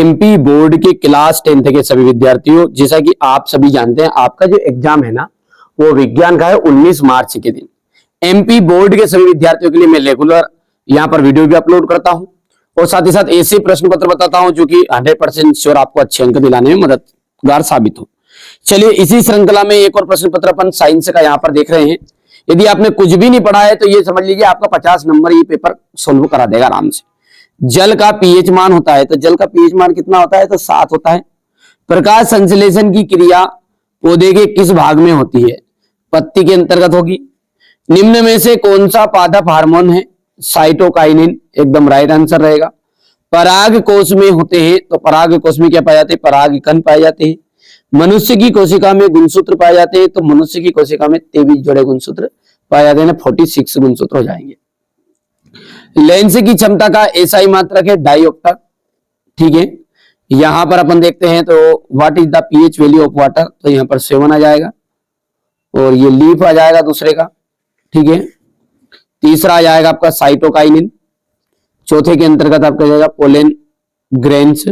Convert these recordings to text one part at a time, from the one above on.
MP board के class 10th के सभी विद्यार्थियों, जैसा कि आप सभी जानते हैं आपका जो एग्जाम है ना वो विज्ञान का है 19 मार्च के दिन। एमपी बोर्ड के सभी विद्यार्थियों के लिए मैं रेगुलर यहाँ पर वीडियो भी अपलोड करता हूँ और साथ ही साथ ऐसे प्रश्न पत्र बताता हूँ जो कि 100% श्योर आपको अच्छे अंक दिलाने में मददगार साबित हो। चलिए इसी श्रृंखला में एक और प्रश्न पत्र अपन साइंस का यहाँ पर देख रहे हैं। यदि आपने कुछ भी नहीं पढ़ा है तो ये समझ लीजिए आपका 50 नंबर ये पेपर सोल्व करा देगा आराम से। जल का पीएच मान होता है, तो जल का पीएच मान कितना होता है, तो 7 होता है। प्रकाश संश्लेषण की क्रिया पौधे के किस भाग में होती है, पत्ती के अंतर्गत होगी। निम्न में से कौन सा पादप हार्मोन है, साइटोकाइनिन एकदम राइट आंसर रहेगा। पराग कोश में होते हैं, तो पराग कोश में क्या पाए जाते हैं, पराग कण पाए जाते हैं। मनुष्य की कोशिका में गुणसूत्र पाए जाते हैं, तो मनुष्य की कोशिका में 23 जोड़े गुणसूत्र पाए जाते हैं, 46 गुणसूत्र हो जाएंगे। लेंस की क्षमता का एसआई मात्रक है डायोप्टर। ठीक है, यहां पर अपन देखते हैं तो what is the pH value of water, तो यहां पर 7 आ जाएगा और ये लीफ आ जाएगा दूसरे का। ठीक है, तीसरा आ जाएगा आपका साइटोकाइनिन, चौथे के अंतर्गत आपका जाएगा पोलेन ग्रेन्स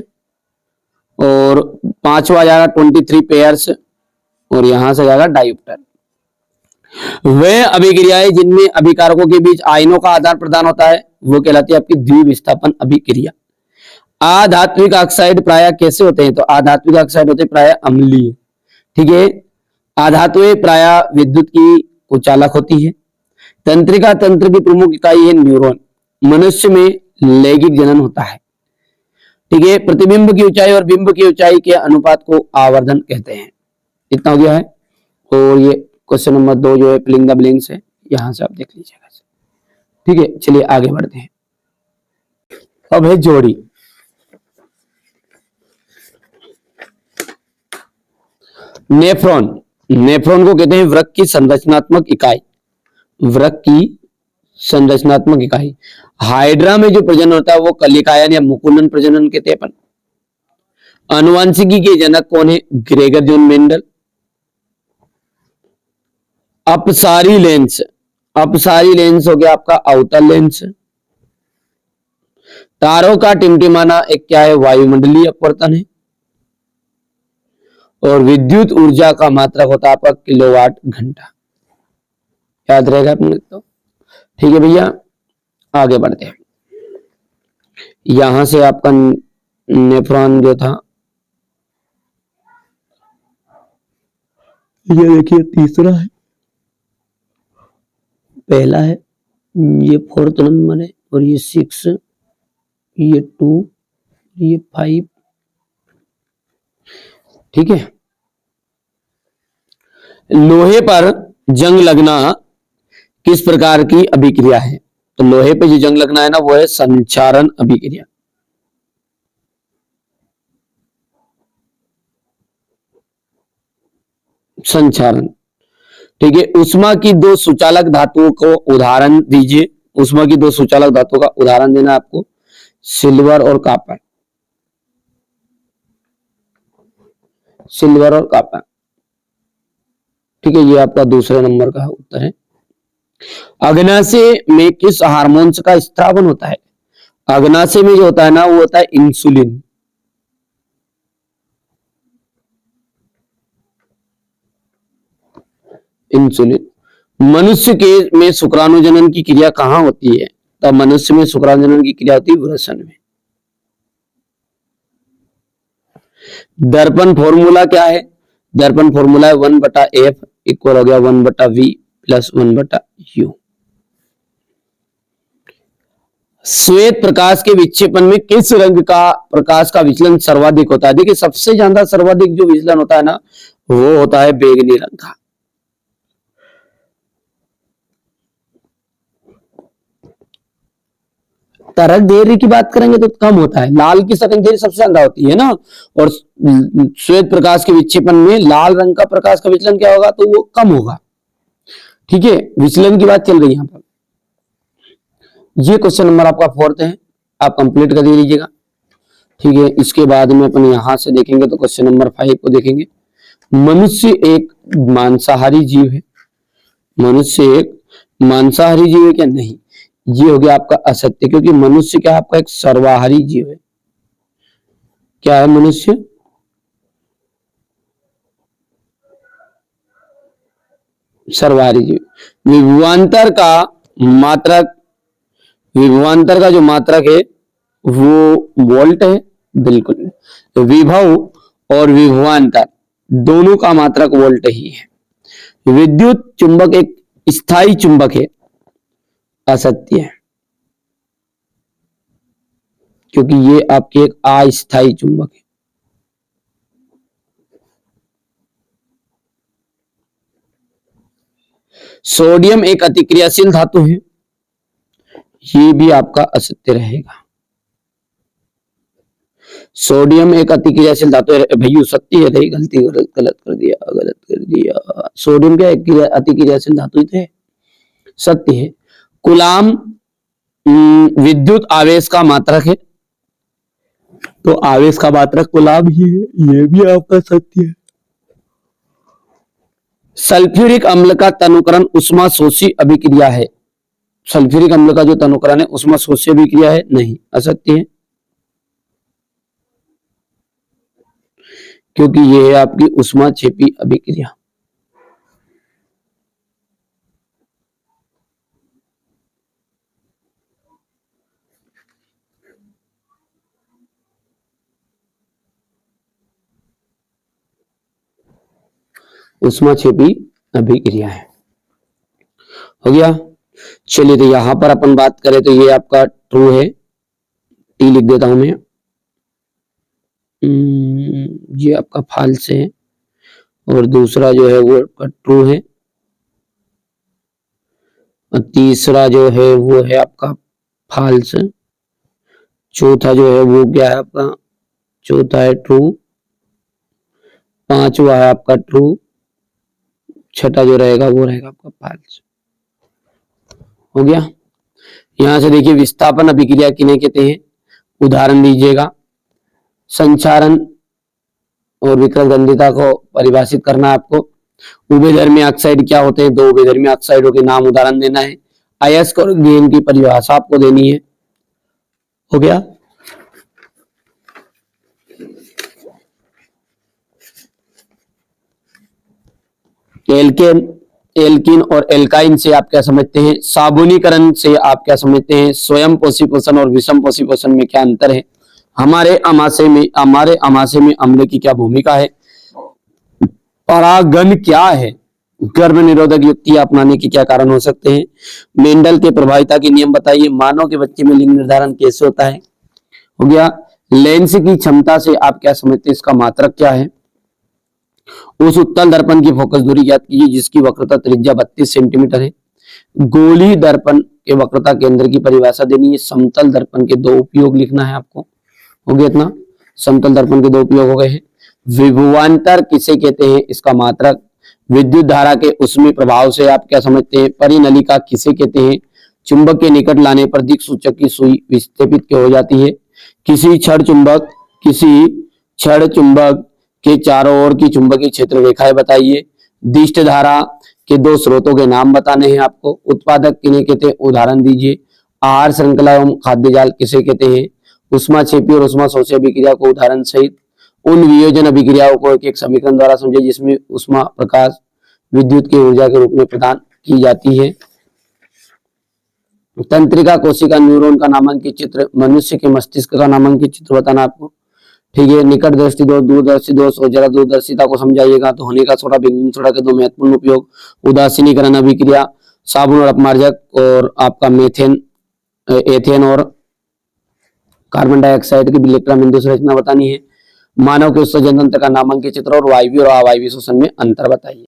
और पांचवा आ जाएगा 23 पेयर्स और यहां से जाएगा डायोप्टर। वे अभिक्रियाएं जिनमें अभिकारकों के बीच आयनों का आदान प्रदान होता है वो कहलाती है आपकी द्विविस्थापन अभिक्रिया। आधात्विक ऑक्साइड प्राय कैसे होते हैं, तो आधात्विक ऑक्साइड होते हैं प्राय अम्लीय। ठीक है, आधातुएं प्राय विद्युत की कुचालक होती है। तंत्रिका तंत्र की प्रमुख इकाई है न्यूरॉन। मनुष्य में लैंगिक जनन होता है। ठीक है, प्रतिबिंब की ऊंचाई और बिंब की ऊंचाई के अनुपात को आवर्धन कहते हैं। इतना हो गया है। और ये क्वेश्चन नंबर 2 जो है फिलिंग द ब्लैंक्स है, यहां से आप देख लीजिएगा। ठीक है, चलिए आगे बढ़ते हैं। अब है जोड़ी। नेफ्रॉन, नेफ्रॉन को कहते हैं वृक्क की संरचनात्मक इकाई। वृक्क की संरचनात्मक इकाई। हाइड्रा में जो प्रजनन होता है वो कलिकायन या मुकुलन प्रजनन कहते हैं अपन। आनुवंशिकी के जनक कौन है, ग्रेगर जॉन मेंडल। अपसारी लेंस, अपसारी लेंस हो गया आपका अवतल लेंस। तारों का टिमटिमाना एक क्या है, वायुमंडलीय अपवर्तन है। और विद्युत ऊर्जा का मात्रक होता है आपका किलोवाट घंटा। याद रहेगा अपने तो। ठीक है भैया, आगे बढ़ते हैं। यहां से आपका नेफ्रॉन जो था ये देखिए तीसरा है, पहला है, ये 4th नंबर है और ये 6, ये 2, ये 5। ठीक है, लोहे पर जंग लगना किस प्रकार की अभिक्रिया है, तो लोहे पे जो जंग लगना है ना वो है संचारण अभिक्रिया। संचारण। ठीक है, उष्मा की 2 सुचालक धातुओं को उदाहरण दीजिए। उष्मा की 2 सुचालक धातुओं का उदाहरण देना आपको, सिल्वर और कॉपर। सिल्वर और कॉपर। ठीक है, ये आपका दूसरे नंबर का उत्तर है। अग्नाशय में किस हार्मोन्स का स्त्रावन होता है, अग्नाशय में जो होता है ना वो होता है इंसुलिन। इंसुलिन। मनुष्य के में शुक्राणु जनन की क्रिया कहां होती है, तो मनुष्य में शुक्राणु जनन की क्रिया होती है वृषण में। दर्पण फॉर्मूला क्या है, दर्पण फॉर्मूला है 1/f इक्वल हो गया 1/v प्लस 1/u। श्वेत प्रकाश के विक्षेपण में किस रंग का प्रकाश का विचलन सर्वाधिक होता है, देखिए सबसे ज्यादा सर्वाधिक जो विचलन होता है ना वो होता है बैंगनी रंग का। तरंग दैर्ध्य की बात करेंगे तो कम होता है, लाल की तरंग दैर्ध्य सबसे ज्यादा होती है ना। और श्वेत प्रकाश के विक्षेपण में लाल रंग का प्रकाश का विचलन क्या होगा, तो वो कम होगा। ठीक है, विचलन की बात चल रही है यहाँ पर। ये क्वेश्चन नंबर आपका 4th है, आप कंप्लीट कर दीजिएगा। ठीक है, इसके बाद में अपन यहां से देखेंगे तो क्वेश्चन नंबर 5 को देखेंगे। मनुष्य एक मांसाहारी जीव है, मनुष्य एक मांसाहारी जीव है क्या, नहीं, ये हो गया आपका असत्य, क्योंकि मनुष्य क्या आपका एक सर्वाहारी जीव है। क्या है मनुष्य? सर्वहारी जीव। विभवांतर का मात्रक, विभवांतर का जो मात्रक है वो वोल्ट है, बिल्कुल। विभव और विभवांतर दोनों का मात्रक वोल्ट ही है। विद्युत चुंबक एक स्थायी चुंबक है, असत्य है, क्योंकि ये आपकी एक अस्थायी चुंबक है। सोडियम एक अतिक्रियाशील धातु है, ये भी आपका असत्य रहेगा। सोडियम एक अतिक्रियाशील धातु है, भैया सत्य है, नहीं गलती गलत गलत कर दिया, गलत कर दिया। सोडियम क्या एक अतिक्रियाशील धातु है, सत्य है। कूलाम विद्युत आवेश का मात्रक है, तो आवेश का मात्रक कूलाम ही है, ये भी आपका सत्य है। सल्फ्यूरिक अम्ल का तनुकरण उष्माशोषी अभिक्रिया है, सल्फ्यूरिक अम्ल का जो तनुकरण है उष्माशोषी अभिक्रिया है, नहीं, असत्य है, क्योंकि यह है आपकी उष्माक्षेपी अभिक्रिया। उष्माक्षेपी अभिक्रिया है, हो गया। चलिए, तो यहां पर अपन बात करें तो ये आपका ट्रू है, टी लिख देता हूं मैं। ये आपका फॉल्स है, और दूसरा जो है वो आपका ट्रू है, और तीसरा जो है वो है आपका फॉल्स। चौथा जो है वो क्या है आपका, चौथा है ट्रू, पांचवा है आपका ट्रू, छठा जो रहेगा वो रहेगा आपका फॉल्स, हो गया। यहां से देखिए विस्थापन अभिक्रिया किन्हें कहते हैं, उदाहरण लीजिएगा। संचारण और विक्रमगंधिता को परिभाषित करना है आपको। उभयधर्मी ऑक्साइड क्या होते हैं, दो उभयधर्मी ऑक्साइडों के नाम उदाहरण देना है। अयस्क और गेन की परिभाषा आपको देनी है, हो गया। एल्केन, एल्किन और एल्काइन से आप क्या समझते हैं, साबुनीकरण से आप क्या समझते हैं, स्वयं पोषीपोषण और विषम पोषीपोषण में क्या अंतर है, हमारे अमाशय में अम्ल की क्या भूमिका है, परागन क्या है, गर्भ निरोधक युक्ति अपनाने के क्या कारण हो सकते हैं, मेंडल के प्रभाविता के नियम बताइए, मानव के बच्चे में लिंग निर्धारण कैसे होता है, हो गया। लेंस की क्षमता से आप क्या समझते हैं, इसका मात्रक क्या है। उस उत्तल दर्पण की फोकस दूरी ज्ञात कीजिए जिसकी वक्रता त्रिज्या 32 सेंटीमीटर है। गोली दर्पण के वक्रता केंद्र की परिभाषा देनी है। समतल दर्पण के दो उपयोग लिखना है आपको, हो गया इतना। समतल दर्पण के दो उपयोग हो गए हैं। विभवांतर किसे कहते हैं, इसका मात्रक। विद्युत धारा के उष्मीय प्रभाव से आप क्या समझते हैं, परिनलिका किसे कहते हैं, चुंबक के निकट लाने पर दिक् सूचक की सुई विस्थापित क्यों हो जाती है। किसी क्षण चुंबक के चारों ओर की चुंबकीय क्षेत्र रेखाएं बताइए। दिष्ट धारा के दो स्रोतों के नाम बताने हैं आपको। उत्पादक किन्हें कहते हैं, उदाहरण दीजिए। आहार श्रृंखला एवं खाद्य जाल किसे कहते हैं। उष्माक्षेपी और उष्माशोषी अभिक्रिया को उदाहरण सहित उन वियोजन अभिक्रियाओं को एक समीकरण द्वारा समझे जिसमें उष्मा प्रकाश विद्युत की ऊर्जा के रूप में प्रदान की जाती है। तंत्रिका कोशिका न्यूरॉन का नामांकित चित्र, मनुष्य के मस्तिष्क का नामांकित चित्र बताना आपको, ठीक है। निकट दृष्टि दोष, दूरदर्शी दोष और जरा दूरदर्शिता को समझाइएगा। तो होने का सोडा, बेकिंग सोडा के दो महत्वपूर्ण उपयोग। उदासीनीकरण अभिक्रिया, साबुन और अपमार्जक, और आपका मेथेन, एथेन और कार्बन डाइऑक्साइड की इलेक्ट्रॉन बिंदु संरचना बतानी है। मानव के उत्सर्जन तंत्र का नामांकित चित्र और वायवीय और अवायवीय श्वसन में अंतर बताइए।